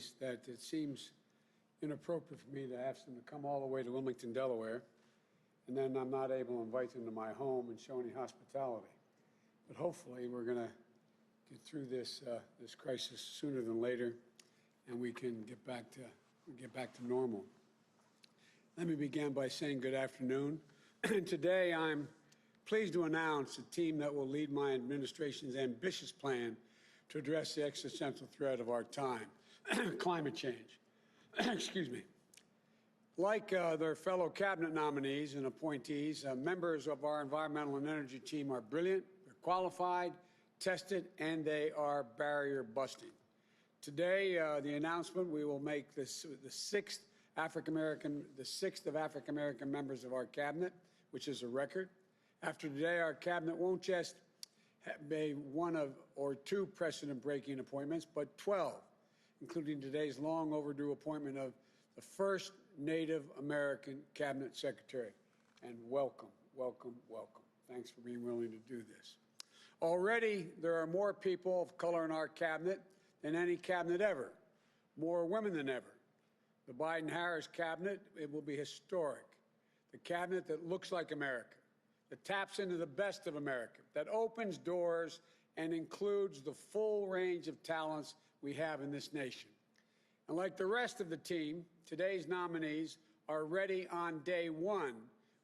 nominees that it seems inappropriate for me to ask them to come all the way to Wilmington, Delaware, and then I'm not able to invite them to my home and show any hospitality. But hopefully we're going to get through this crisis sooner than later, and we can get back to normal. Let me begin by saying good afternoon. Today I'm pleased to announce a team that will lead my administration's ambitious plan to address the existential threat of our time, climate change. Excuse me. Like their fellow cabinet nominees and appointees, members of our environmental and energy team are brilliant, they're qualified, tested, and they are barrier busting. Today, the announcement, we will make the sixth of African American members of our cabinet, which is a record. After today, our cabinet won't just be one or two precedent-breaking appointments, but 12, including today's long overdue appointment of the first Native American cabinet secretary. And welcome, welcome, welcome. Thanks for being willing to do this. Already, there are more people of color in our cabinet than any cabinet ever, more women than ever. The Biden-Harris cabinet, it will be historic. The cabinet that looks like America, that taps into the best of America, that opens doors and includes the full range of talents we have in this nation. And like the rest of the team, today's nominees are ready on day one,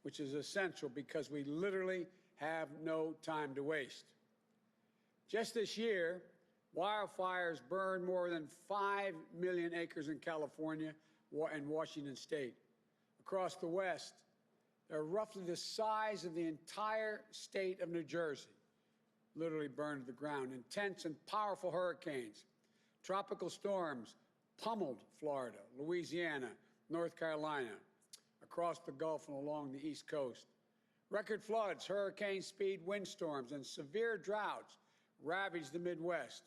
which is essential because we literally have no time to waste. Just this year, wildfires burned more than 5 million acres in California and Washington State. Across the West, they're roughly the size of the entire state of New Jersey, literally burned to the ground. Intense and powerful hurricanes, tropical storms pummeled Florida, Louisiana, North Carolina, across the Gulf and along the East Coast. Record floods, hurricane-speed windstorms, and severe droughts ravaged the Midwest.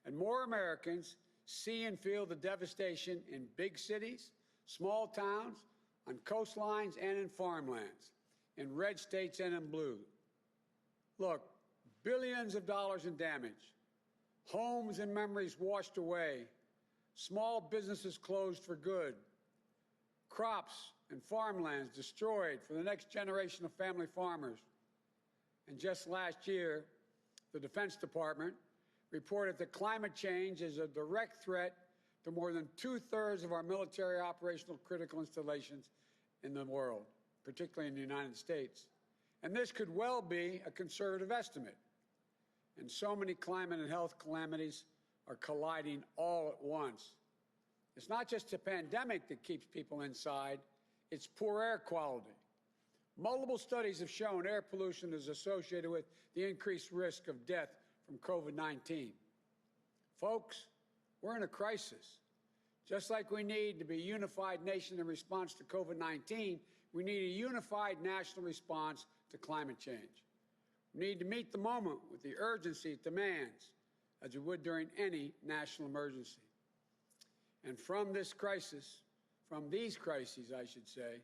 And more Americans see and feel the devastation in big cities, small towns, on coastlines and in farmlands, in red states and in blue. Look, billions of dollars in damage, homes and memories washed away, small businesses closed for good, crops and farmlands destroyed for the next generation of family farmers. And just last year, the Defense Department reported that climate change is a direct threat to more than 2/3 of our military operational critical installations in the world, particularly in the United States. And this could well be a conservative estimate. And so many climate and health calamities are colliding all at once. It's not just a pandemic that keeps people inside, it's poor air quality. Multiple studies have shown air pollution is associated with the increased risk of death from COVID-19. Folks, we're in a crisis. Just like we need to be a unified nation in response to COVID-19, we need a unified national response to climate change. We need to meet the moment with the urgency it demands, as we would during any national emergency. And from this crisis, from these crises, I should say,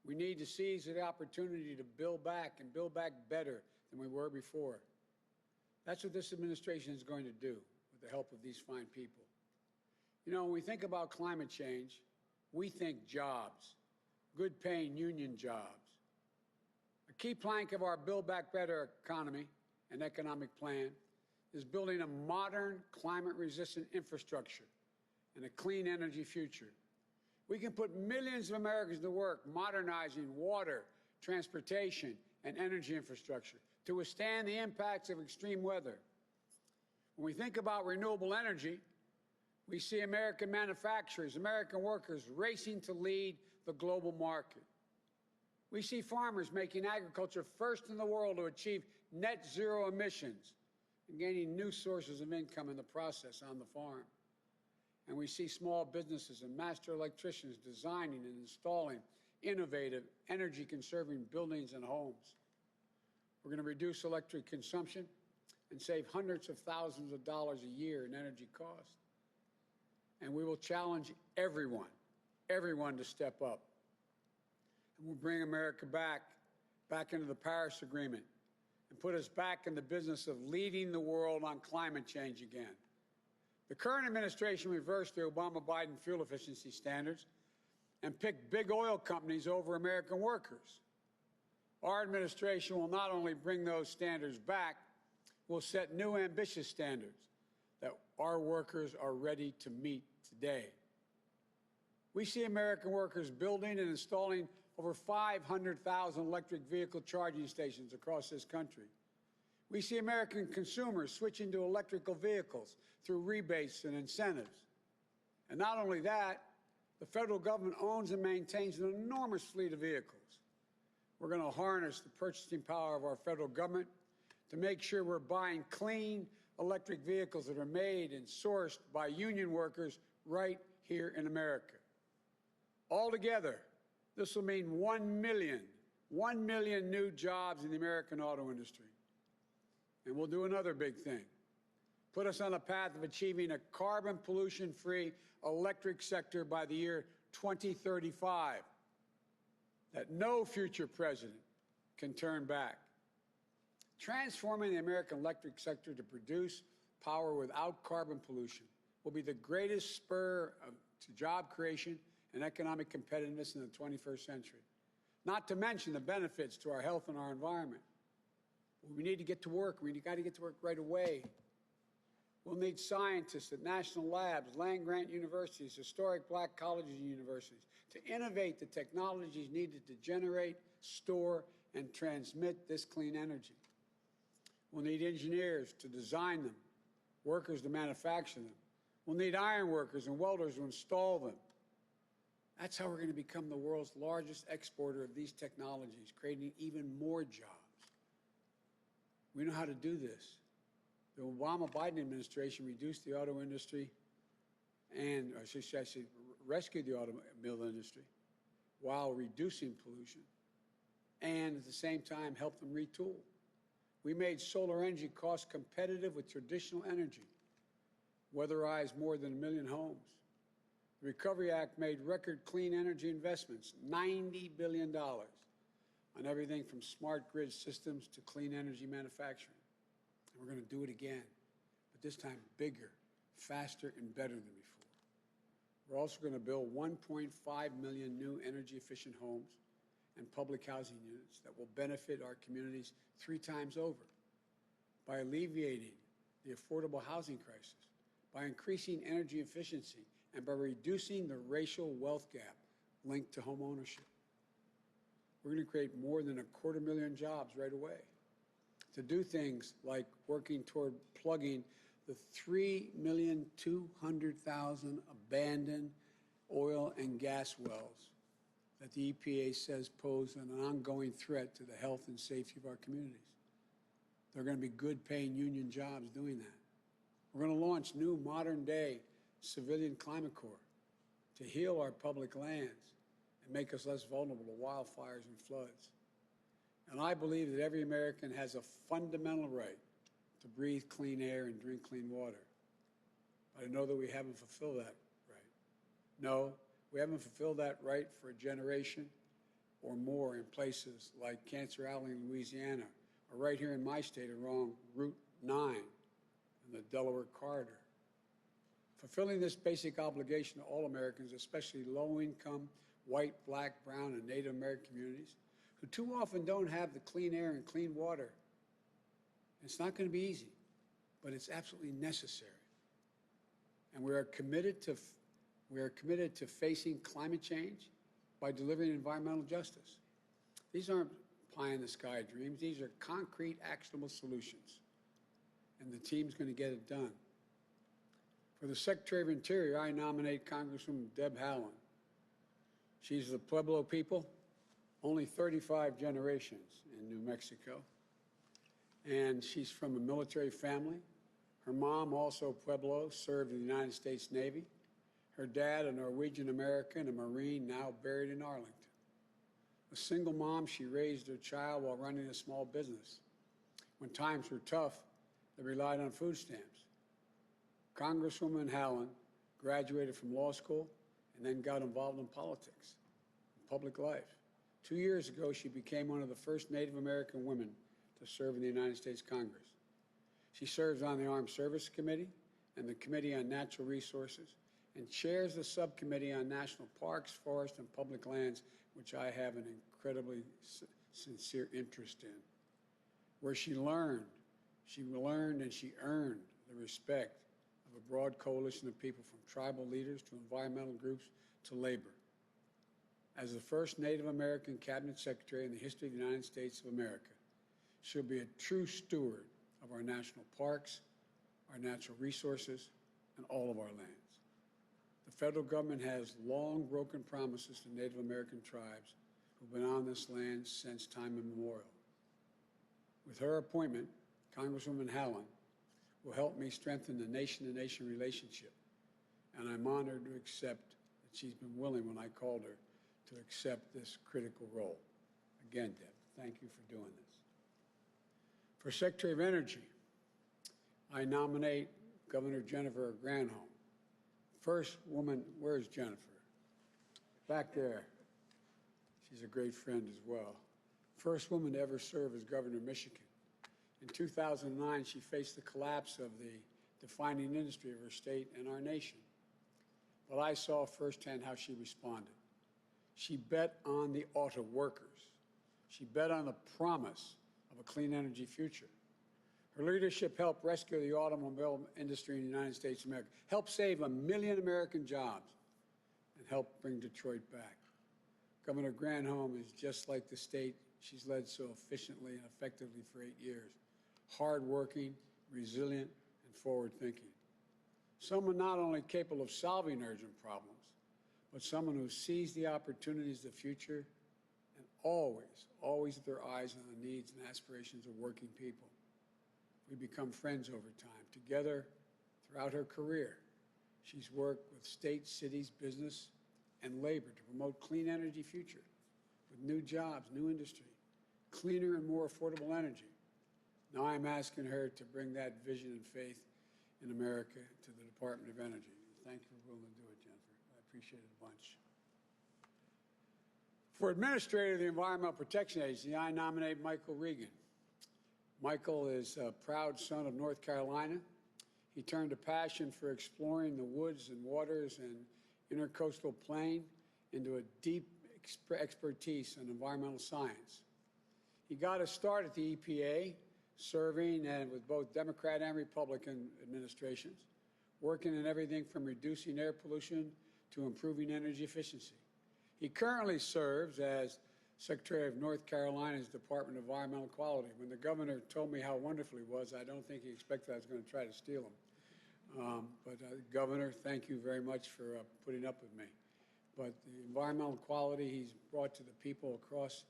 we need to seize the opportunity to build back and build back better than we were before. That's what this administration is going to do with the help of these fine people. You know, when we think about climate change, we think jobs, good-paying union jobs. A key plank of our Build Back Better economy and economic plan is building a modern, climate-resistant infrastructure and a clean energy future. We can put millions of Americans to work modernizing water, transportation, and energy infrastructure to withstand the impacts of extreme weather. When we think about renewable energy, we see American manufacturers, American workers racing to lead the global market. We see farmers making agriculture first in the world to achieve net zero emissions and gaining new sources of income in the process on the farm. And we see small businesses and master electricians designing and installing innovative, energy-conserving buildings and homes. We're going to reduce electric consumption and save hundreds of thousands of dollars a year in energy costs. And we will challenge everyone to step up. And we'll bring America back into the Paris Agreement and put us back in the business of leading the world on climate change again. The current administration reversed the Obama-Biden fuel efficiency standards and picked big oil companies over American workers. Our administration will not only bring those standards back, we'll set new ambitious standards that our workers are ready to meet today. We see American workers building and installing over 500,000 electric vehicle charging stations across this country. We see American consumers switching to electrical vehicles through rebates and incentives. And not only that, the federal government owns and maintains an enormous fleet of vehicles. We're going to harness the purchasing power of our federal government to make sure we're buying clean electric vehicles that are made and sourced by union workers right here in America. Altogether, this will mean 1 million new jobs in the American auto industry. And we'll do another big thing, put us on a path of achieving a carbon pollution-free electric sector by the year 2035 that no future president can turn back. Transforming the American electric sector to produce power without carbon pollution will be the greatest spur to job creation and economic competitiveness in the 21st century, not to mention the benefits to our health and our environment. We need to get to work. We've got to get to work right away. We'll need scientists at national labs, land-grant universities, historic black colleges and universities to innovate the technologies needed to generate, store, and transmit this clean energy. We'll need engineers to design them, workers to manufacture them. We'll need iron workers and welders to install them. That's how we're going to become the world's largest exporter of these technologies, creating even more jobs. We know how to do this. The Obama-Biden administration reduced the auto industry and, or should I say, rescued the automobile industry while reducing pollution and at the same time helped them retool. We made solar energy cost competitive with traditional energy, weatherized more than 1 million homes. The Recovery Act made record clean energy investments, $90 billion, on everything from smart grid systems to clean energy manufacturing. And we're going to do it again, but this time bigger, faster, and better than before. We're also going to build 1.5 million new energy-efficient homes and public housing units that will benefit our communities 3 times over by alleviating the affordable housing crisis, by increasing energy efficiency, and by reducing the racial wealth gap linked to home ownership. We're going to create more than 250,000 jobs right away to do things like working toward plugging the 3,200,000 abandoned oil and gas wells that the EPA says pose an ongoing threat to the health and safety of our communities. They're going to be good-paying union jobs doing that. We're going to launch new modern-day civilian climate corps to heal our public lands and make us less vulnerable to wildfires and floods. And I believe that every American has a fundamental right to breathe clean air and drink clean water. But I know that we haven't fulfilled that right. No, we haven't fulfilled that right for a generation or more in places like Cancer Alley in Louisiana, or right here in my state along Route 9 and the Delaware Corridor. Fulfilling this basic obligation to all Americans, especially low-income, white, black, brown, and Native American communities, who too often don't have the clean air and clean water. It's not going to be easy, but it's absolutely necessary. And we are committed to facing climate change by delivering environmental justice. These aren't pie-in-the-sky dreams. These are concrete, actionable solutions. And the team's going to get it done. For the Secretary of Interior, I nominate Congresswoman Deb Haaland. She's the Pueblo people, only 35 generations in New Mexico. And she's from a military family. Her mom, also Pueblo, served in the United States Navy. Her dad, a Norwegian-American, a Marine, now buried in Arlington. A single mom, she raised her child while running a small business. When times were tough, they relied on food stamps. Congresswoman Haaland graduated from law school and then got involved in politics, in public life. 2 years ago, she became one of the first Native American women to serve in the United States Congress. She serves on the Armed Services Committee and the Committee on Natural Resources, and chairs the Subcommittee on National Parks, Forests, and Public Lands, which I have an incredibly sincere interest in, where she learned and she earned the respect of a broad coalition of people, from tribal leaders to environmental groups to labor. As the first Native American cabinet secretary in the history of the United States of America, she'll be a true steward of our national parks, our natural resources, and all of our lands. The federal government has long broken promises to Native American tribes who've been on this land since time immemorial. With her appointment, Congresswoman Haaland will help me strengthen the nation-to-nation relationship, and I'm honored to accept that she's been willing, when I called her, to accept this critical role. Again, Deb, thank you for doing this. For Secretary of Energy, I nominate Governor Jennifer Granholm. First woman, where's Jennifer? Back there. She's a great friend as well. First woman to ever serve as governor of Michigan. In 2009, she faced the collapse of the defining industry of her state and our nation. But I saw firsthand how she responded. She bet on the auto workers. She bet on the promise of a clean energy future. Her leadership helped rescue the automobile industry in the United States of America, helped save 1 million American jobs, and helped bring Detroit back. Governor Granholm is just like the state she's led so efficiently and effectively for 8 years. Hardworking, resilient, and forward-thinking. Someone not only capable of solving urgent problems, but someone who sees the opportunities of the future and always with their eyes on the needs and aspirations of working people. We become friends over time. Together, throughout her career, she's worked with states, cities, business, and labor to promote clean energy future with new jobs, new industry, cleaner and more affordable energy. Now I'm asking her to bring that vision and faith in America to the Department of Energy. Thank you for willing to do it, Jennifer. I appreciate it a bunch. For Administrator of the Environmental Protection Agency, I nominate Michael Regan. Michael is a proud son of North Carolina. He turned a passion for exploring the woods and waters and intercoastal plain into a deep expertise in environmental science. He got a start at the EPA, serving with both Democrat and Republican administrations, working in everything from reducing air pollution to improving energy efficiency. He currently serves as Secretary of North Carolina's Department of Environmental Quality. When the governor told me how wonderful he was, I don't think he expected I was going to try to steal him. Governor, thank you very much for putting up with me. But the environmental quality he's brought to the people across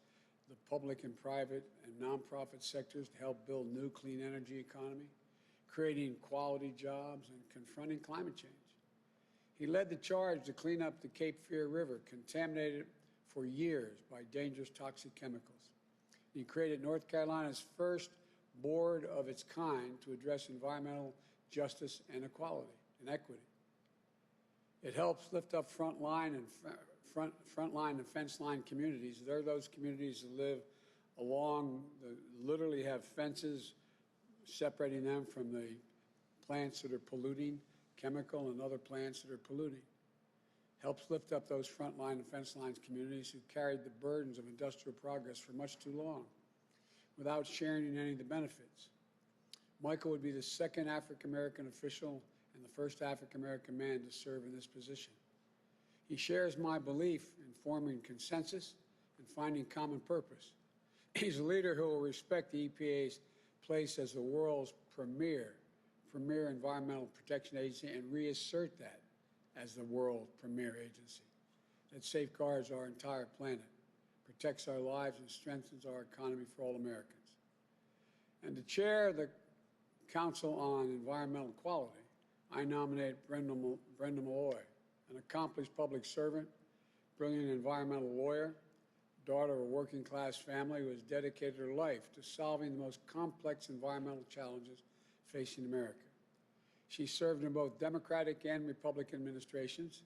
the public and private and nonprofit sectors to help build new clean energy economy, creating quality jobs, and confronting climate change. He led the charge to clean up the Cape Fear River, contaminated for years by dangerous toxic chemicals. He created North Carolina's first board of its kind to address environmental justice and equality and equity. It helps lift up frontline and fence line communities. They're those communities that live along, literally have fences separating them from the plants that are polluting, chemical and other plants that are polluting. Helps lift up those frontline and fence lines communities who carried the burdens of industrial progress for much too long without sharing in any of the benefits. Michael would be the second African-American official and the first African-American man to serve in this position. He shares my belief in forming consensus and finding common purpose. He's a leader who will respect the EPA's place as the world's premier environmental protection agency and reassert that as the world premier agency that safeguards our entire planet, protects our lives, and strengthens our economy for all Americans. And to chair the Council on Environmental Quality, I nominate Brenda Malloy, an accomplished public servant, brilliant environmental lawyer, daughter of a working-class family who has dedicated her life to solving the most complex environmental challenges facing America. She served in both Democratic and Republican administrations,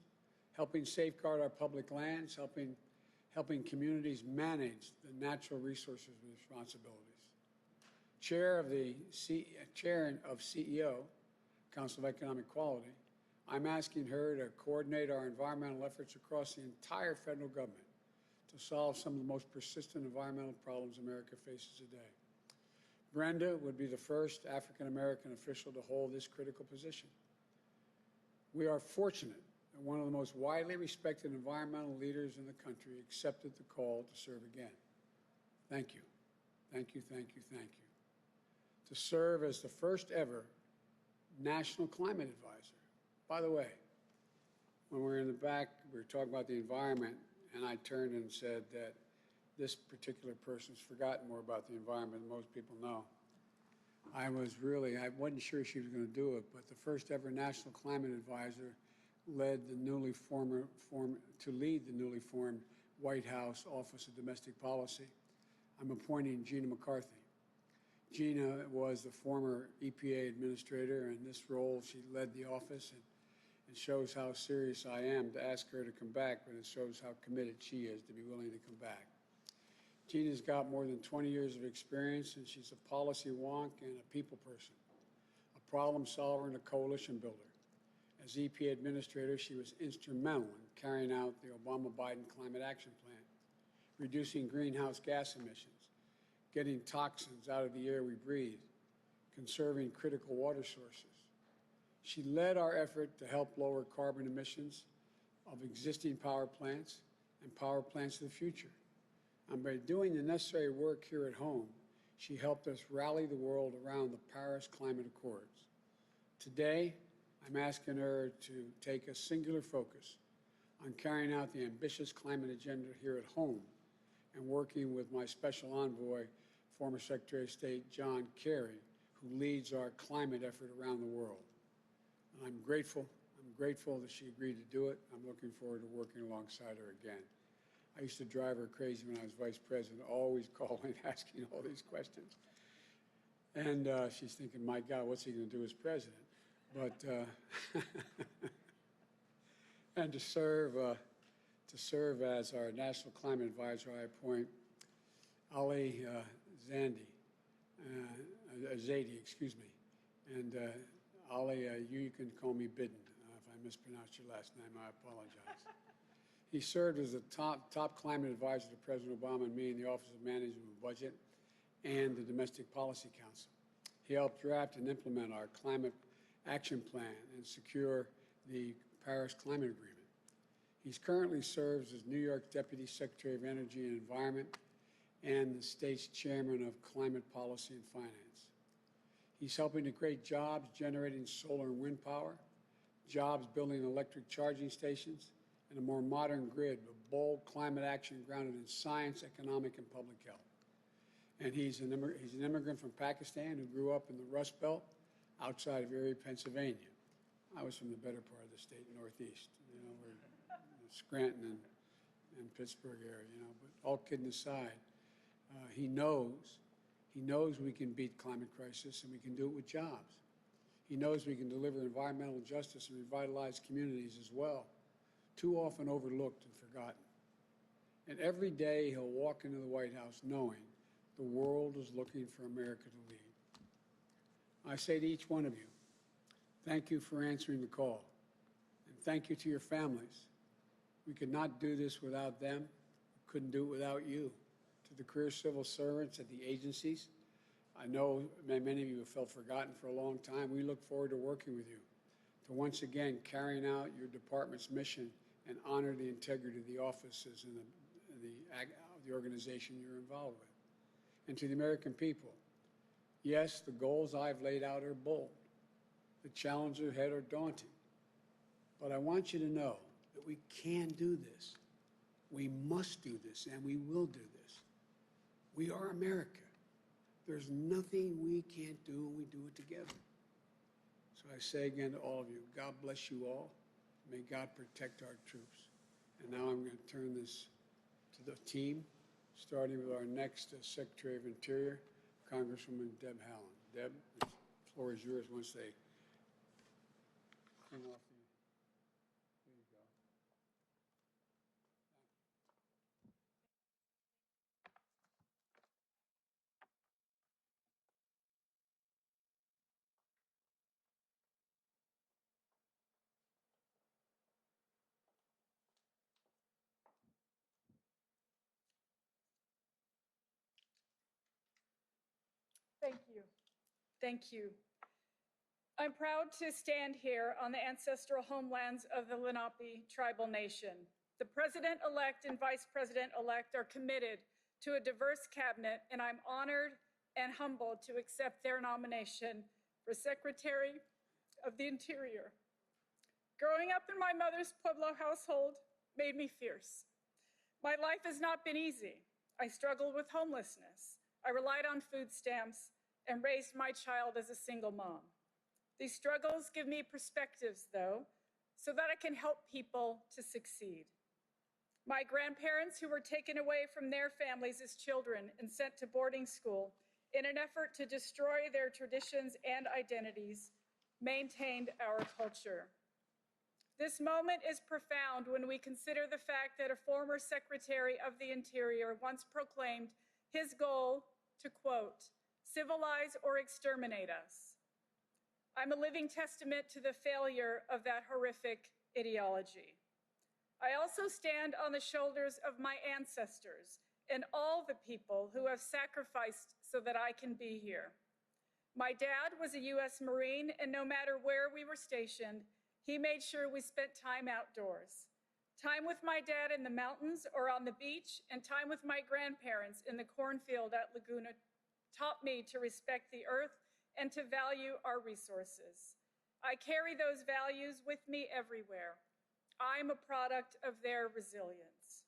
helping safeguard our public lands, helping communities manage the natural resources responsibilities. Chair of CEO, Council of Economic Quality, I'm asking her to coordinate our environmental efforts across the entire federal government to solve some of the most persistent environmental problems America faces today. Brenda would be the first African-American official to hold this critical position. We are fortunate that one of the most widely respected environmental leaders in the country accepted the call to serve again. Thank you. Thank you, thank you, thank you. To serve as the first ever National Climate Advisor. By the way, when we were in the back, we were talking about the environment, and I turned and said that this particular person's forgotten more about the environment than most people know. I wasn't sure she was going to do it, but the first ever National Climate Advisor led the newly formed White House Office of Domestic Policy. I'm appointing Gina McCarthy. Gina was the former EPA administrator. In this role, she led the office, and it shows how serious I am to ask her to come back, but it shows how committed she is to be willing to come back. Gina's got more than 20 years of experience, and she's a policy wonk and a people person, a problem solver and a coalition builder. As EPA administrator, she was instrumental in carrying out the Obama-Biden Climate Action Plan, reducing greenhouse gas emissions, getting toxins out of the air we breathe, conserving critical water sources. She led our effort to help lower carbon emissions of existing power plants and power plants of the future. And by doing the necessary work here at home, she helped us rally the world around the Paris Climate Accords. Today, I'm asking her to take a singular focus on carrying out the ambitious climate agenda here at home and working with my special envoy, former Secretary of State John Kerry, who leads our climate effort around the world. And I'm grateful that she agreed to do it. I'm looking forward to working alongside her again. I used to drive her crazy when I was vice president, always calling, asking all these questions. And she's thinking, my God, what's he going to do as president? But and to serve as our National Climate Advisor, I appoint Ali Zaidi, excuse me. And Ali, you can call me Bidden. If I mispronounced your last name, I apologize. He served as the top climate advisor to President Obama and me in the Office of Management and Budget and the Domestic Policy Council. He helped draft and implement our climate action plan and secure the Paris Climate Agreement. He currently serves as New York Deputy Secretary of Energy and Environment and the state's chairman of Climate Policy and Finance. He's helping to create jobs generating solar and wind power, jobs building electric charging stations, and a more modern grid with bold climate action grounded in science, economic, and public health. And he's an immigrant from Pakistan who grew up in the Rust Belt outside of Erie, Pennsylvania. I was from the better part of the state, northeast, where Scranton and Pittsburgh area, But all kidding aside, he knows we can beat climate crisis and we can do it with jobs. He knows we can deliver environmental justice and revitalize communities as well, too often overlooked and forgotten. And every day he'll walk into the White House knowing the world is looking for America to lead. I say to each one of you, thank you for answering the call. And thank you to your families. We could not do this without them. We couldn't do it without you. To the career civil servants at the agencies, I know many of you have felt forgotten for a long time. We look forward to working with you, to once again carrying out your department's mission and honor the integrity of the offices and the organization you're involved with. And to the American people, yes, the goals I've laid out are bold. The challenges ahead are daunting. But I want you to know that we can do this. We must do this, and we will do this. We are America. There's nothing we can't do, and we do it together. So I say again to all of you, God bless you all. May God protect our troops. And now I'm going to turn this to the team, starting with our next Secretary of Interior, Congresswoman Deb Haaland. Deb, the floor is yours once they clean off the Thank you. I'm proud to stand here on the ancestral homelands of the Lenape tribal nation. The President-elect and Vice President-elect are committed to a diverse cabinet, and I'm honored and humbled to accept their nomination for Secretary of the Interior. Growing up in my mother's Pueblo household made me fierce. My life has not been easy. I struggled with homelessness. I relied on food stamps and raised my child as a single mom. These struggles give me perspectives, though, so that I can help people to succeed. My grandparents, who were taken away from their families as children and sent to boarding school in an effort to destroy their traditions and identities, maintained our culture. This moment is profound when we consider the fact that a former Secretary of the Interior once proclaimed his goal to, quote, civilize or exterminate us. I'm a living testament to the failure of that horrific ideology. I also stand on the shoulders of my ancestors and all the people who have sacrificed so that I can be here. My dad was a U.S. Marine, and no matter where we were stationed, he made sure we spent time outdoors. Time with my dad in the mountains or on the beach, and time with my grandparents in the cornfield at Laguna taught me to respect the earth and to value our resources. I carry those values with me everywhere. I'm a product of their resilience.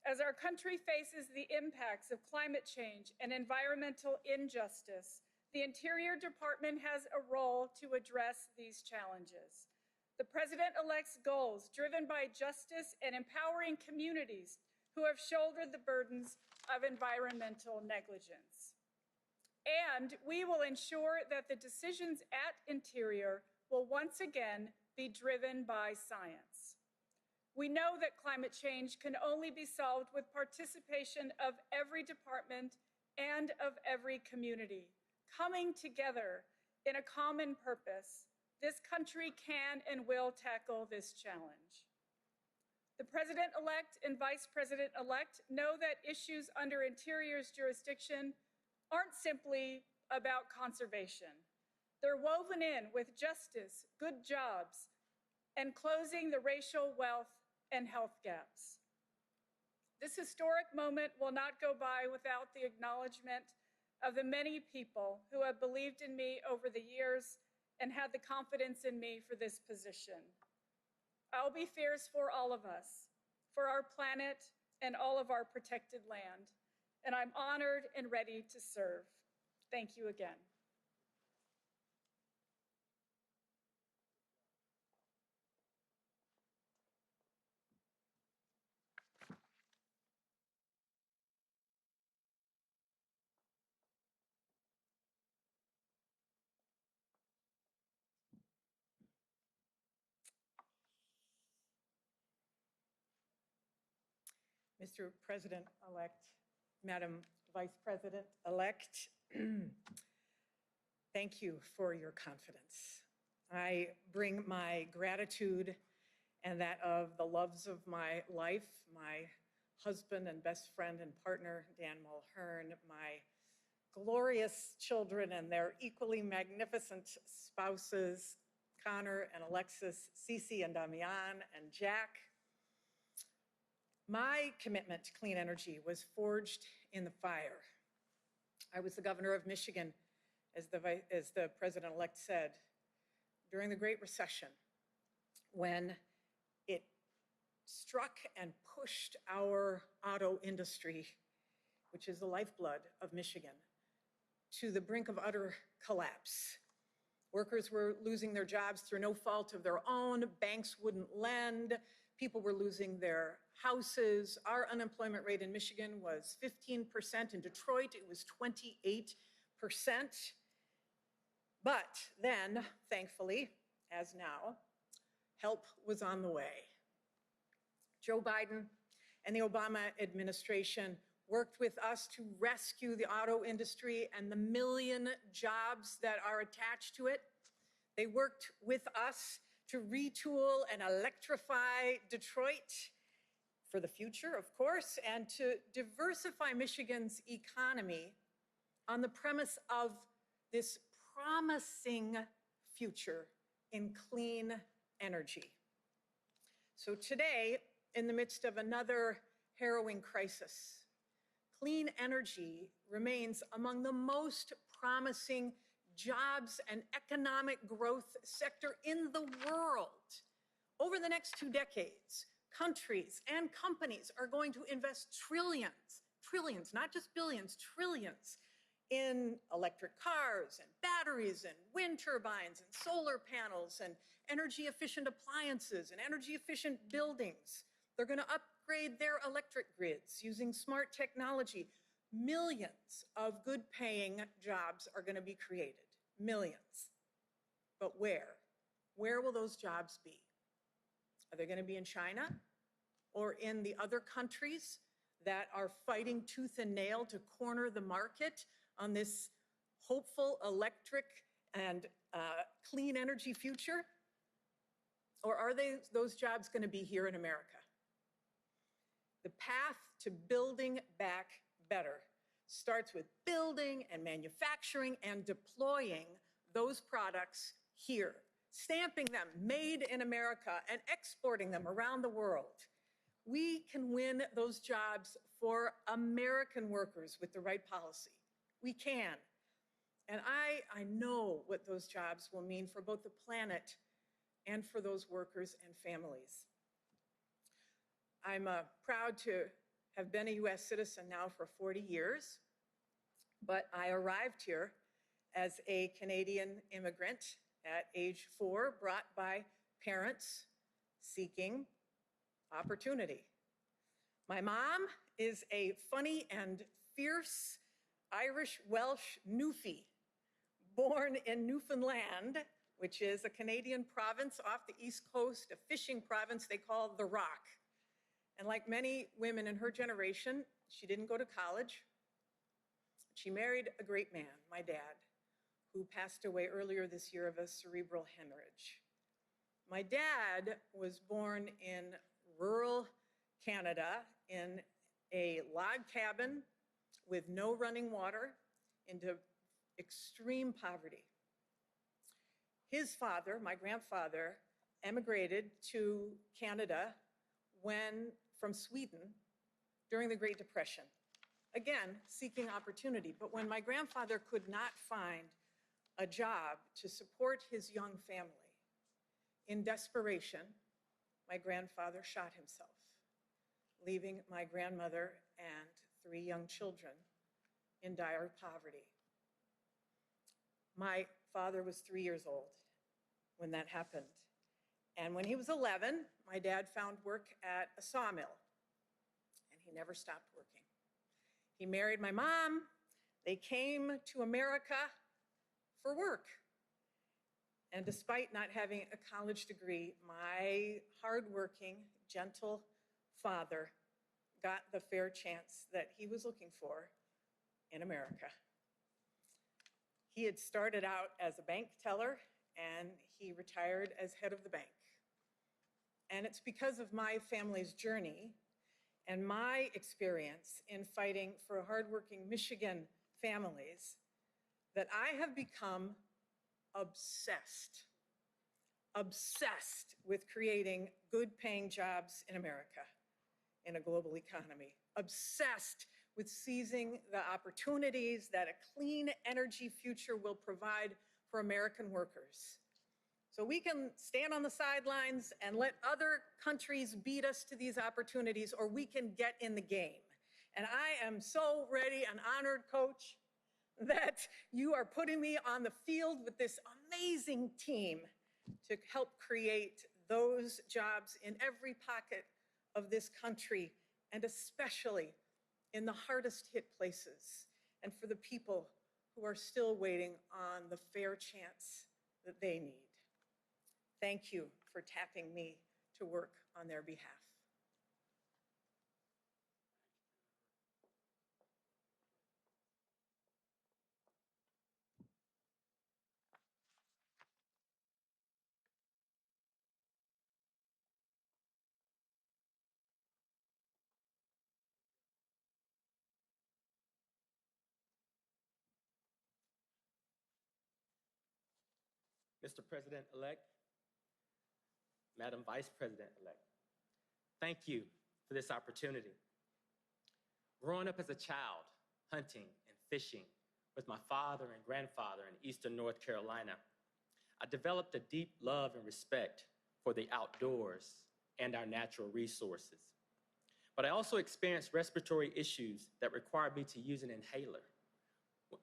As our country faces the impacts of climate change and environmental injustice, the Interior Department has a role to address these challenges. The President-elect's goals, driven by justice and empowering communities who have shouldered the burdens of environmental negligence. And we will ensure that the decisions at Interior will once again be driven by science. We know that climate change can only be solved with participation of every department and of every community, coming together in a common purpose. This country can and will tackle this challenge. The President-elect and Vice President-elect know that issues under Interior's jurisdiction aren't simply about conservation. They're woven in with justice, good jobs, and closing the racial, wealth, and health gaps. This historic moment will not go by without the acknowledgement of the many people who have believed in me over the years and had the confidence in me for this position. I'll be fierce for all of us, for our planet and all of our protected land, and I'm honored and ready to serve. Thank you again. Mr. President-elect, Madam Vice President-elect, thank you for your confidence. I bring my gratitude and that of the loves of my life, my husband and best friend and partner, Dan Mulhern, my glorious children and their equally magnificent spouses, Connor and Alexis, Cece and Damian and Jack. My commitment to clean energy was forged in the fire. I was the governor of Michigan, as the president-elect said, during the Great Recession, when it struck and pushed our auto industry, which is the lifeblood of Michigan, to the brink of utter collapse. Workers were losing their jobs through no fault of their own. Banks wouldn't lend. People were losing their houses. Our unemployment rate in Michigan was 15%. In Detroit, it was 28%. But then, thankfully, as now, help was on the way. Joe Biden and the Obama administration worked with us to rescue the auto industry and the million jobs that are attached to it. They worked with us to retool and electrify Detroit for the future, of course, and to diversify Michigan's economy on the premise of this promising future in clean energy. So today, in the midst of another harrowing crisis, clean energy remains among the most promising jobs and economic growth sector in the world. Over the next 2 decades, countries and companies are going to invest trillions, not just billions, trillions, in electric cars and batteries and wind turbines and solar panels and energy efficient appliances and energy efficient buildings. They're going to upgrade their electric grids using smart technology. Millions of good paying jobs are going to be created. Millions. But where? Where will those jobs be? Are they going to be in China or in the other countries that are fighting tooth and nail to corner the market on this hopeful electric and clean energy future? Or are those jobs going to be here in America? The path to building back better starts with building and manufacturing and deploying those products here, stamping them made in America and exporting them around the world. We can win those jobs for American workers with the right policy. We can. And I know what those jobs will mean for both the planet and for those workers and families. I'm proud to have been a U.S. citizen now for 40 years, but I arrived here as a Canadian immigrant at age 4, brought by parents seeking opportunity. My mom is a funny and fierce Irish-Welsh Newfie, born in Newfoundland, which is a Canadian province off the East Coast, a fishing province they call the Rock. And like many women in her generation, she didn't go to college. She married a great man, my dad, who passed away earlier this year of a cerebral hemorrhage. My dad was born in rural Canada in a log cabin with no running water into extreme poverty. His father, my grandfather, emigrated to Canada from Sweden during the Great Depression, again, seeking opportunity. But when my grandfather could not find a job to support his young family, in desperation, my grandfather shot himself, leaving my grandmother and 3 young children in dire poverty. My father was 3 years old when that happened. And when he was 11, my dad found work at a sawmill, and he never stopped working. He married my mom. They came to America for work. And despite not having a college degree, my hardworking, gentle father got the fair chance that he was looking for in America. He had started out as a bank teller, and he retired as head of the bank. And it's because of my family's journey and my experience in fighting for hardworking Michigan families that I have become obsessed with creating good-paying jobs in America, in a global economy, obsessed with seizing the opportunities that a clean energy future will provide for American workers. So we can stand on the sidelines and let other countries beat us to these opportunities, or we can get in the game. And I am so ready and honored, Coach, that you are putting me on the field with this amazing team to help create those jobs in every pocket of this country, and especially in the hardest hit places, and for the people who are still waiting on the fair chance that they need. Thank you for tapping me to work on their behalf. Mr. President-elect, Madam Vice President-elect, thank you for this opportunity. Growing up as a child, hunting and fishing with my father and grandfather in eastern North Carolina, I developed a deep love and respect for the outdoors and our natural resources. But I also experienced respiratory issues that required me to use an inhaler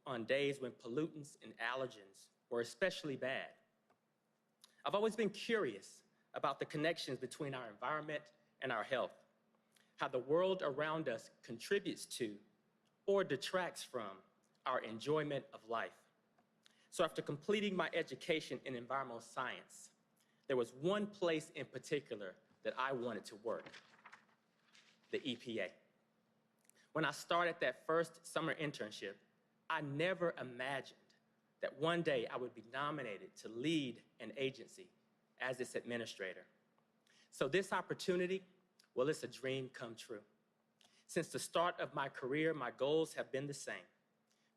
on days when pollutants and allergens were especially bad. I've always been curious about the connections between our environment and our health, how the world around us contributes to or detracts from our enjoyment of life. So after completing my education in environmental science, there was one place in particular that I wanted to work: the EPA. When I started that first summer internship, I never imagined that one day I would be nominated to lead an agency as its administrator. So this opportunity, well, it's a dream come true. Since the start of my career, my goals have been the same: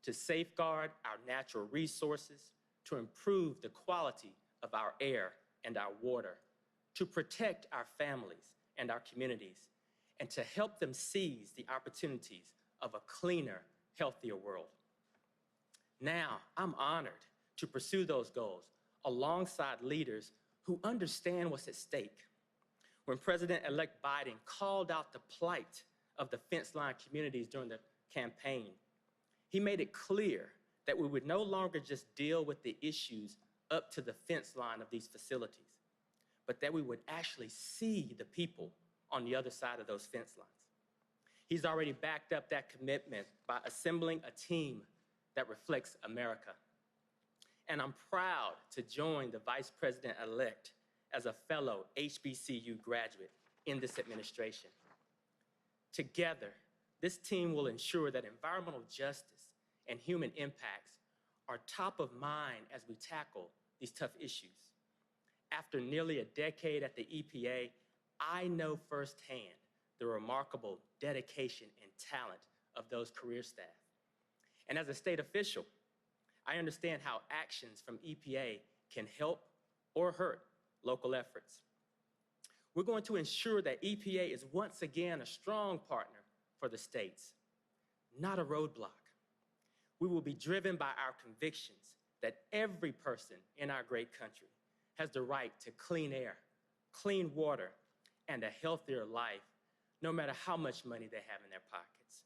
to safeguard our natural resources, to improve the quality of our air and our water, to protect our families and our communities, and to help them seize the opportunities of a cleaner, healthier world. Now, I'm honored to pursue those goals alongside leaders who understand what's at stake. When President-elect Biden called out the plight of the fence-line communities during the campaign, he made it clear that we would no longer just deal with the issues up to the fence line of these facilities, but that we would actually see the people on the other side of those fence lines. He's already backed up that commitment by assembling a team that reflects America. And I'm proud to join the Vice President-elect as a fellow HBCU graduate in this administration. Together, this team will ensure that environmental justice and human impacts are top of mind as we tackle these tough issues. After nearly a decade at the EPA, I know firsthand the remarkable dedication and talent of those career staff. And as a state official, I understand how actions from EPA can help or hurt local efforts. We're going to ensure that EPA is once again a strong partner for the states, not a roadblock. We will be driven by our convictions that every person in our great country has the right to clean air, clean water, and a healthier life, no matter how much money they have in their pockets,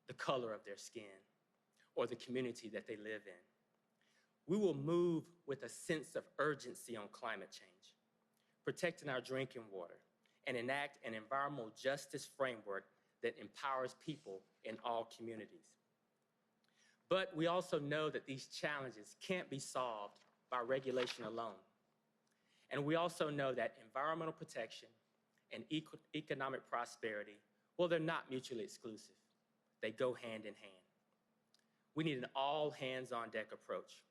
the color of their skin, or the community that they live in. We will move with a sense of urgency on climate change, protecting our drinking water, and enact an environmental justice framework that empowers people in all communities. But we also know that these challenges can't be solved by regulation alone. And we also know that environmental protection and economic prosperity, well, they're not mutually exclusive. They go hand in hand. We need an all-hands-on-deck approach,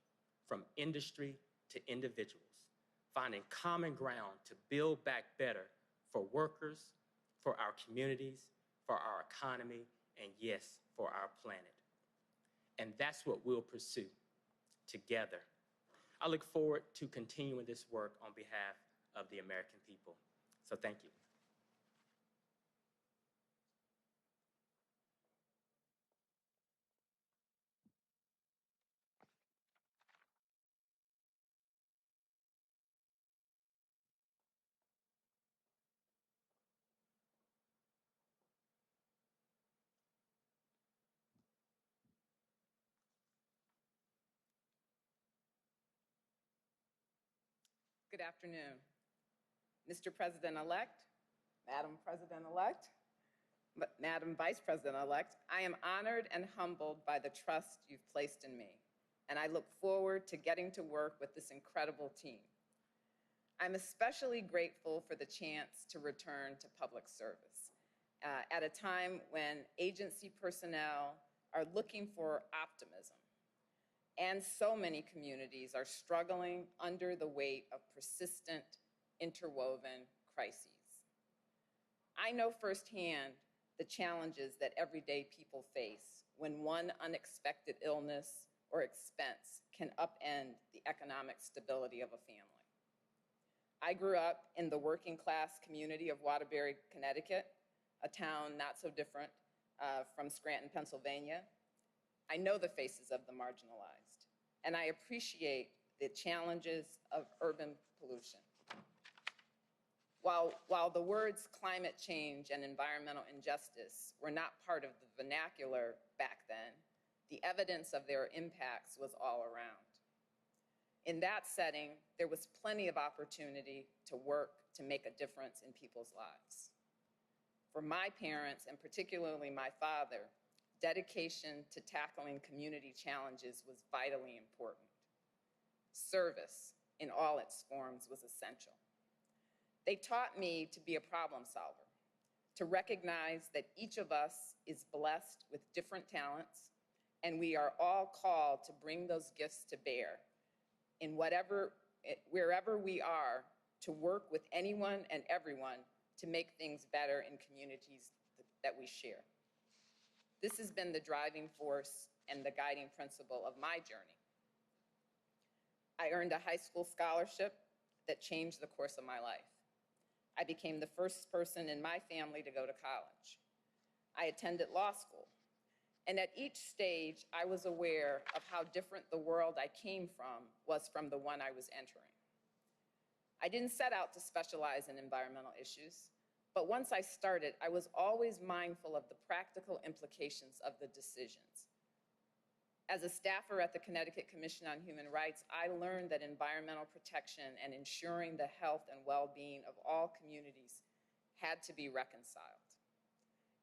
from industry to individuals, finding common ground to build back better for workers, for our communities, for our economy, and yes, for our planet. And that's what we'll pursue together. I look forward to continuing this work on behalf of the American people. So thank you. Good afternoon. Mr. President-elect, Madam President-elect, Madam Vice President-elect, I am honored and humbled by the trust you've placed in me, and I look forward to getting to work with this incredible team. I'm especially grateful for the chance to return to public service at a time when agency personnel are looking for optimism. And so many communities are struggling under the weight of persistent, interwoven crises. I know firsthand the challenges that everyday people face when one unexpected illness or expense can upend the economic stability of a family. I grew up in the working class community of Waterbury, Connecticut, a town not so different from Scranton, Pennsylvania. I know the faces of the marginalized, and I appreciate the challenges of urban pollution. While the words climate change and environmental injustice were not part of the vernacular back then, the evidence of their impacts was all around. In that setting, there was plenty of opportunity to work to make a difference in people's lives. For my parents, and particularly my father, dedication to tackling community challenges was vitally important. Service in all its forms was essential. They taught me to be a problem solver, to recognize that each of us is blessed with different talents, and we are all called to bring those gifts to bear in wherever we are, to work with anyone and everyone to make things better in communities that we share. This has been the driving force and the guiding principle of my journey. I earned a high school scholarship that changed the course of my life. I became the first person in my family to go to college. I attended law school, and at each stage, I was aware of how different the world I came from was from the one I was entering. I didn't set out to specialize in environmental issues, but once I started, I was always mindful of the practical implications of the decisions. As a staffer at the Connecticut Commission on Human Rights, I learned that environmental protection and ensuring the health and well-being of all communities had to be reconciled.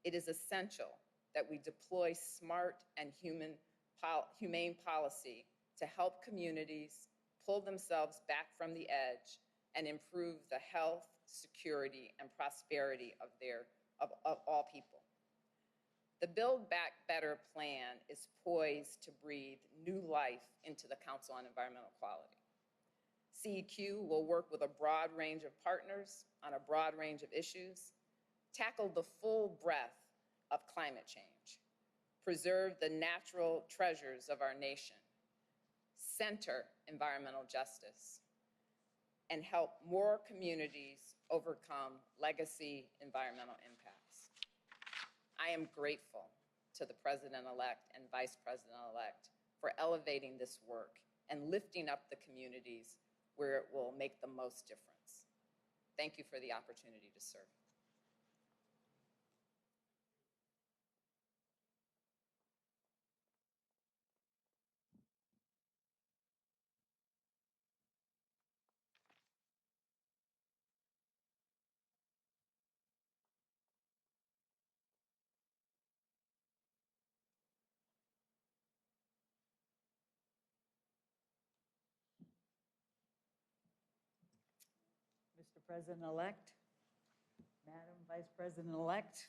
It is essential that we deploy smart and humane policy to help communities pull themselves back from the edge and improve the health, security, and prosperity of all people. The Build Back Better plan is poised to breathe new life into the Council on Environmental Quality. CEQ will work with a broad range of partners on a broad range of issues, tackle the full breadth of climate change, preserve the natural treasures of our nation, center environmental justice, and help more communities overcome legacy environmental impacts. I am grateful to the President-elect and Vice President-elect for elevating this work and lifting up the communities where it will make the most difference. Thank you for the opportunity to serve. Mr. President-elect, Madam Vice President-elect,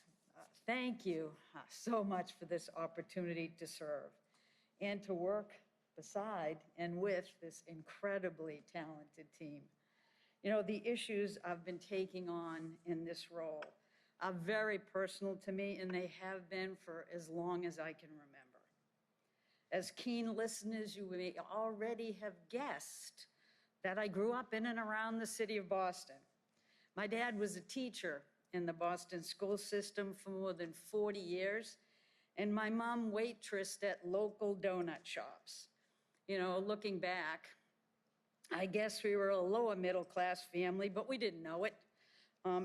thank you so much for this opportunity to serve and to work beside and with this incredibly talented team. You know, the issues I've been taking on in this role are very personal to me, and they have been for as long as I can remember. As keen listeners, you may already have guessed that I grew up in and around the city of Boston. My dad was a teacher in the Boston school system for more than 40 years, and my mom waitressed at local donut shops. You know, looking back, I guess we were a lower middle class family, but we didn't know it.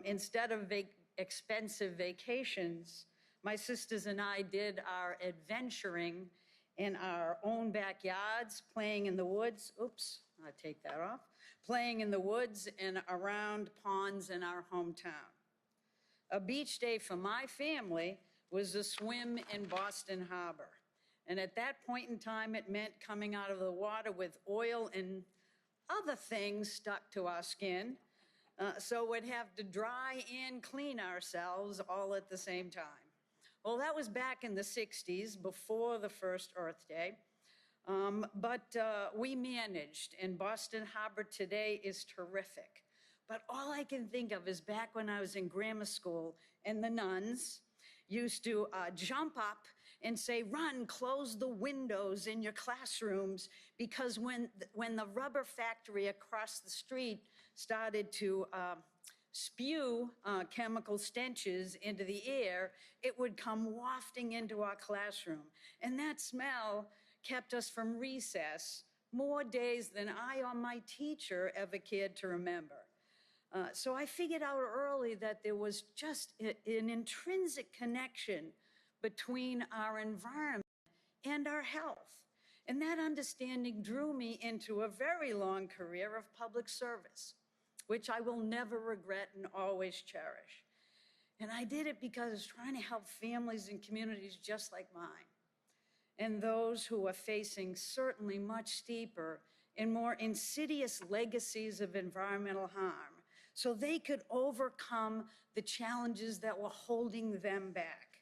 Instead of expensive vacations, my sisters and I did our adventuring in our own backyards, playing in the woods. Oops, I take that off. Playing in the woods and around ponds in our hometown. A beach day for my family was a swim in Boston Harbor. And at that point in time, it meant coming out of the water with oil and other things stuck to our skin. So we'd have to dry and clean ourselves all at the same time. Well, that was back in the 60s, before the first Earth Day. But we managed, and Boston Harbor today is terrific. But all I can think of is back when I was in grammar school and the nuns used to jump up and say, run, close the windows in your classrooms, because when the rubber factory across the street started to spew chemical stenches into the air, it would come wafting into our classroom. And that smell kept us from recess more days than I or my teacher ever cared to remember. So I figured out early that there was just an intrinsic connection between our environment and our health. And that understanding drew me into a very long career of public service, which I will never regret and always cherish. And I did it because I was trying to help families and communities just like mine, and those who are facing certainly much steeper and more insidious legacies of environmental harm, so they could overcome the challenges that were holding them back.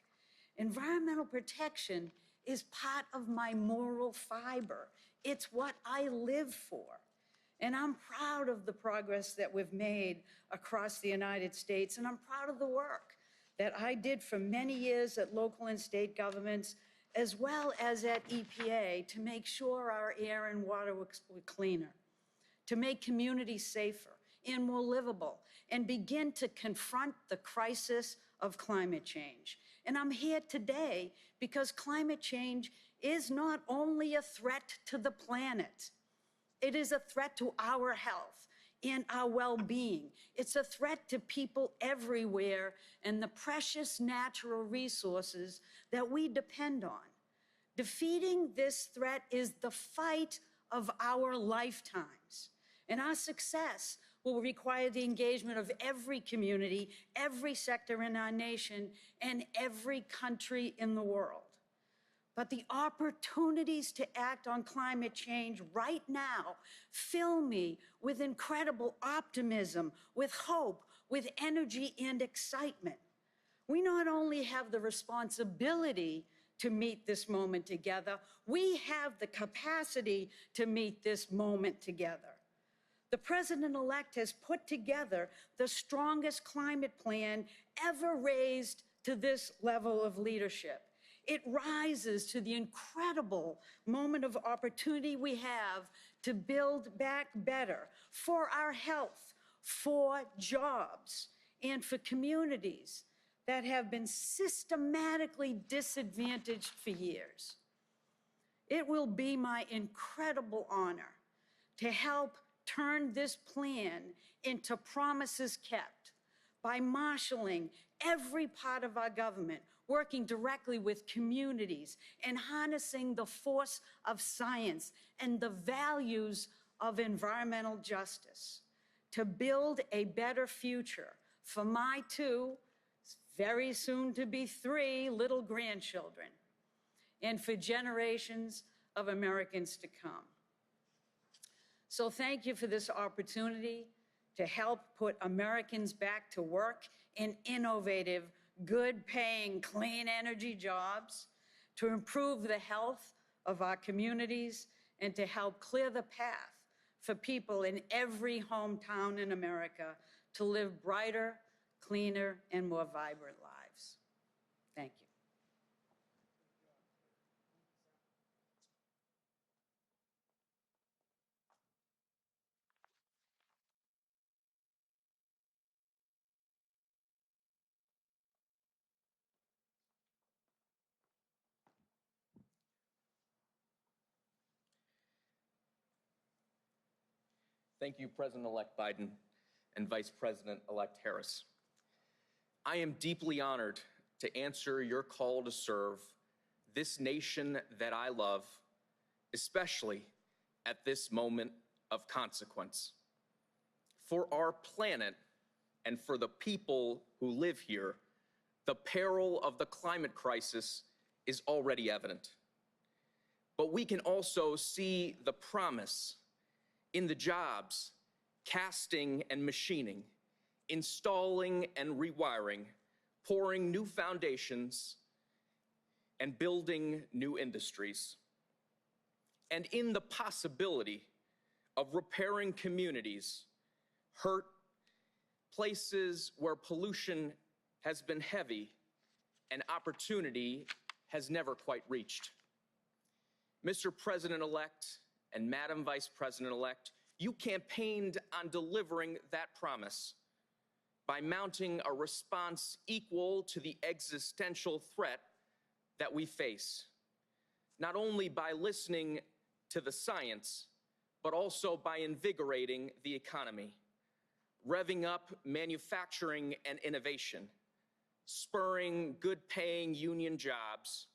Environmental protection is part of my moral fiber. It's what I live for. And I'm proud of the progress that we've made across the United States, and I'm proud of the work that I did for many years at local and state governments, as well as at EPA, to make sure our air and water were cleaner, to make communities safer and more livable, and begin to confront the crisis of climate change. And I'm here today because climate change is not only a threat to the planet, it is a threat to our health and our well-being. It's a threat to people everywhere and the precious natural resources that we depend on. Defeating this threat is the fight of our lifetimes, and our success will require the engagement of every community, every sector in our nation, and every country in the world. But the opportunities to act on climate change right now fill me with incredible optimism, with hope, with energy and excitement. We not only have the responsibility to meet this moment together, we have the capacity to meet this moment together. The president-elect has put together the strongest climate plan ever raised to this level of leadership. It rises to the incredible moment of opportunity we have to build back better for our health, for jobs, and for communities that have been systematically disadvantaged for years. It will be my incredible honor to help turn this plan into promises kept by marshaling every part of our government, working directly with communities, and harnessing the force of science and the values of environmental justice to build a better future for my 2, very soon to be 3 little grandchildren, and for generations of Americans to come. So thank you for this opportunity to help put Americans back to work in innovative, good-paying, clean energy jobs, to improve the health of our communities, and to help clear the path for people in every hometown in America to live brighter, cleaner, and more vibrant lives. Thank you. Thank you, President-elect Biden and Vice President-elect Harris. I am deeply honored to answer your call to serve this nation that I love, especially at this moment of consequence. For our planet and for the people who live here, the peril of the climate crisis is already evident. But we can also see the promise in the jobs, casting and machining, installing and rewiring, pouring new foundations, and building new industries. And in the possibility of repairing communities, hurt, places where pollution has been heavy, and opportunity has never quite reached. Mr. President-elect and Madam Vice President-elect, you campaigned on delivering that promise by mounting a response equal to the existential threat that we face, not only by listening to the science, but also by invigorating the economy, revving up manufacturing and innovation, spurring good-paying union jobs,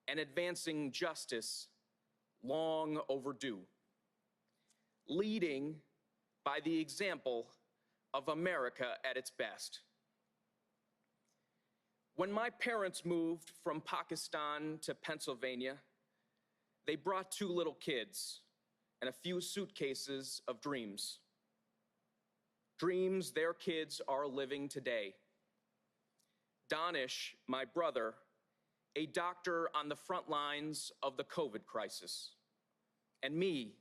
and advancing justice long overdue, leading by the example of America at its best. When my parents moved from Pakistan to Pennsylvania, they brought 2 little kids and a few suitcases of dreams. Dreams their kids are living today. Danish, my brother, a doctor on the front lines of the COVID crisis, and me,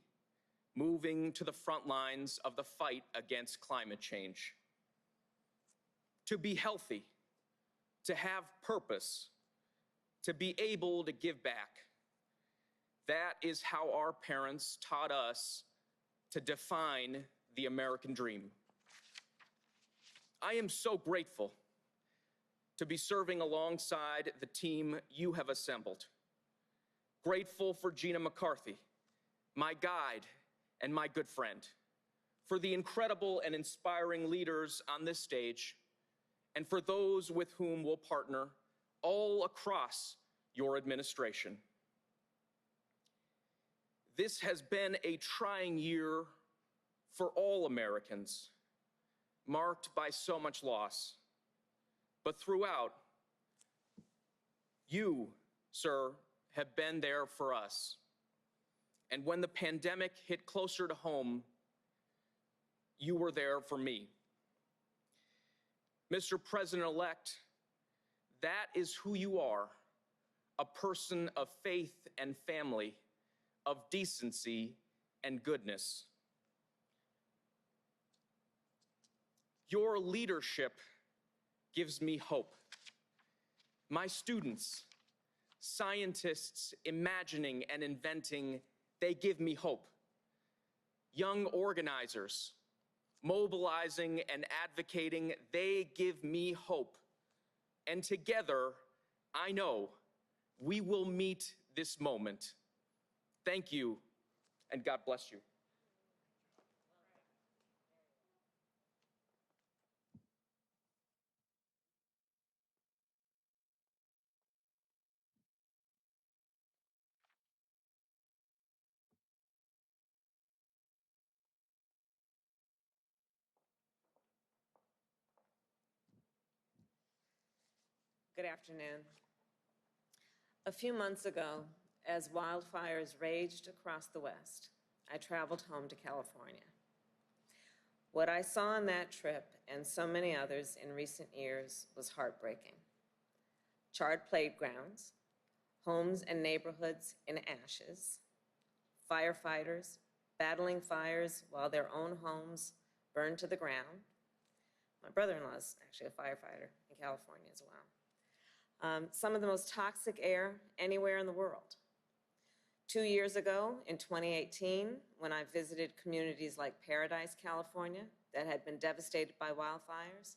moving to the front lines of the fight against climate change. To be healthy, to have purpose, to be able to give back. That is how our parents taught us to define the American dream. I am so grateful to be serving alongside the team you have assembled. Grateful for Gina McCarthy, my guide and my good friend, for the incredible and inspiring leaders on this stage, and for those with whom we'll partner all across your administration. This has been a trying year for all Americans, marked by so much loss. But throughout, you, sir, have been there for us. And when the pandemic hit closer to home, you were there for me. Mr. President-elect, that is who you are, a person of faith and family, of decency and goodness. Your leadership gives me hope. My students, scientists imagining and inventing, they give me hope. Young organizers, mobilizing and advocating, they give me hope. And together, I know we will meet this moment. Thank you, and God bless you. Good afternoon. A few months ago, as wildfires raged across the West, I traveled home to California. What I saw on that trip, and so many others in recent years, was heartbreaking. Charred playgrounds, homes and neighborhoods in ashes, firefighters battling fires while their own homes burned to the ground. My brother-in-law is actually a firefighter in California as well. Some of the most toxic air anywhere in the world. 2 years ago, in 2018, when I visited communities like Paradise, California, that had been devastated by wildfires,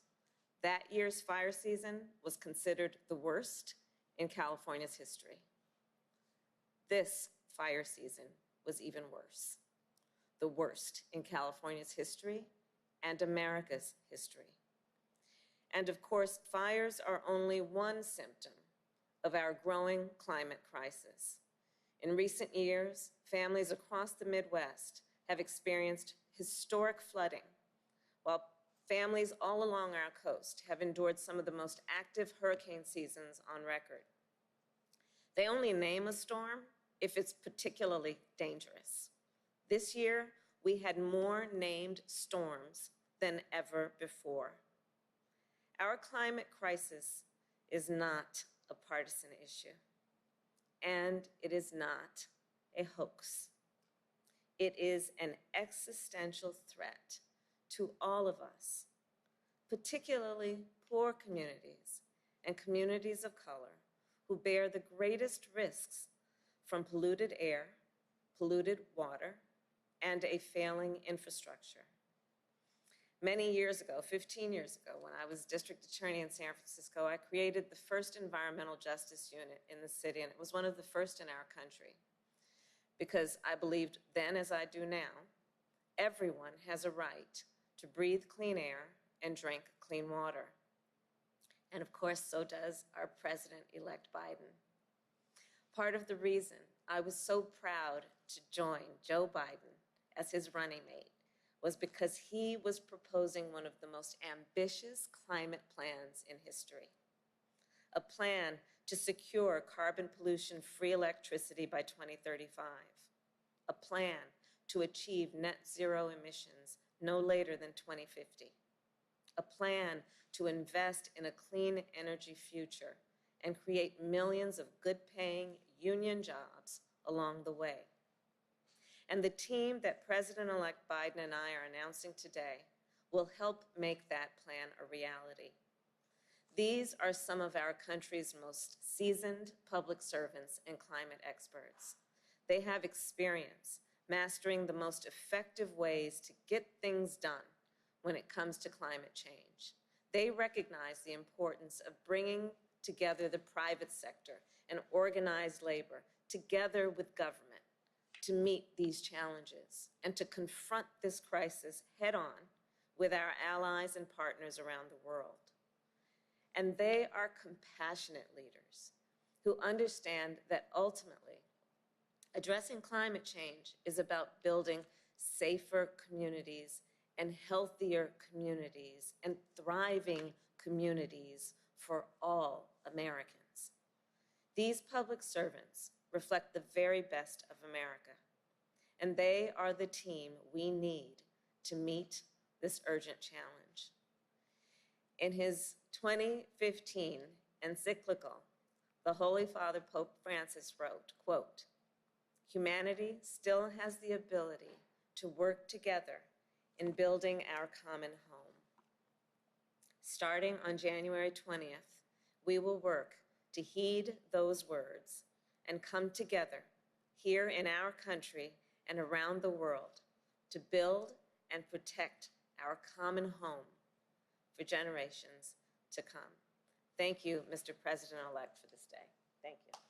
that year's fire season was considered the worst in California's history. This fire season was even worse, the worst in California's history and America's history. And of course, fires are only one symptom of our growing climate crisis. In recent years, families across the Midwest have experienced historic flooding, while families all along our coast have endured some of the most active hurricane seasons on record. They only name a storm if it's particularly dangerous. This year, we had more named storms than ever before. Our climate crisis is not a partisan issue, and it is not a hoax. It is an existential threat to all of us, particularly poor communities and communities of color who bear the greatest risks from polluted air, polluted water, and a failing infrastructure. Many years ago, 15 years ago, when I was district attorney in San Francisco, I created the first environmental justice unit in the city, and it was one of the first in our country. Because I believed then, as I do now, everyone has a right to breathe clean air and drink clean water. And of course, so does our President-elect Biden. Part of the reason I was so proud to join Joe Biden as his running mate was because he was proposing one of the most ambitious climate plans in history. A plan to secure carbon pollution-free electricity by 2035. A plan to achieve net zero emissions no later than 2050. A plan to invest in a clean energy future and create millions of good-paying union jobs along the way. And the team that President-elect Biden and I are announcing today will help make that plan a reality. These are some of our country's most seasoned public servants and climate experts. They have experience mastering the most effective ways to get things done when it comes to climate change. They recognize the importance of bringing together the private sector and organized labor together with government to meet these challenges and to confront this crisis head-on with our allies and partners around the world. And they are compassionate leaders who understand that ultimately, addressing climate change is about building safer communities and healthier communities and thriving communities for all Americans. These public servants reflect the very best of America, and they are the team we need to meet this urgent challenge. In his 2015 encyclical, the Holy Father Pope Francis wrote, quote, "Humanity still has the ability to work together in building our common home. Starting on January 20th, we will work to heed those words and come together here in our country and around the world to build and protect our common home for generations to come." Thank you, Mr. President-elect, for this day. Thank you.